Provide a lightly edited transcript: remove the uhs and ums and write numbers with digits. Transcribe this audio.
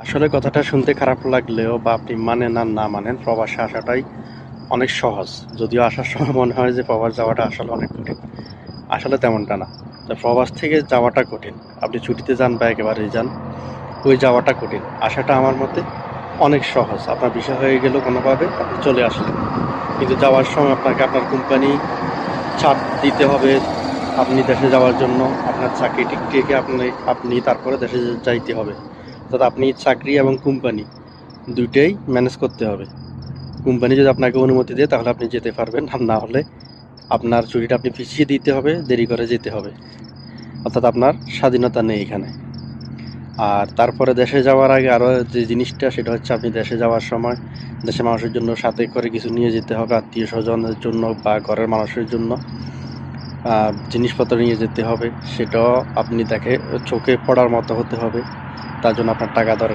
আসলে কথাটা শুনতে খারাপ লাগলেও বা আপনি মানেন আর না মানেন, প্রবাসে আসাটাই অনেক সহজ। যদিও আসার সময় মনে হয় যে প্রবাস যাওয়াটা আসলে অনেক কঠিন। আসলে তেমনটা না। তো প্রবাস থেকে যাওয়াটা কঠিন। আপনি ছুটিতে যান বা একেবারেই যান, ওই যাওয়াটা কঠিন। আসাটা আমার মতে অনেক সহজ। আপনার ভিসা হয়ে গেল কোনোভাবে, আপনি চলে আসলেন। কিন্তু যাওয়ার সময় আপনাকে আপনার কোম্পানি চাপ দিতে হবে আপনি দেশে যাওয়ার জন্য। আপনার চাকরি টিকে আপনি তারপরে দেশে যাইতে হবে। অর্থাৎ আপনি চাকরি এবং কোম্পানি দুইটাই ম্যানেজ করতে হবে। কোম্পানি যদি আপনাকে অনুমতি দেয় তাহলে আপনি যেতে পারবেন, আর না হলে আপনার ছুটিটা আপনি পিছিয়ে দিতে হবে, দেরি করে যেতে হবে। অর্থাৎ আপনার স্বাধীনতা নেই এখানে। আর তারপরে দেশে যাওয়ার আগে আরও যে জিনিসটা, সেটা হচ্ছে আপনি দেশে যাওয়ার সময় দেশের মানুষের জন্য সাথে করে কিছু নিয়ে যেতে হবে, আত্মীয় স্বজনের জন্য বা ঘরের মানুষের জন্য জিনিসপত্র নিয়ে যেতে হবে। সেটাও আপনি চোখে পড়ার মতো হতে হবে। তার জন্য আপনার টাকা দরকার।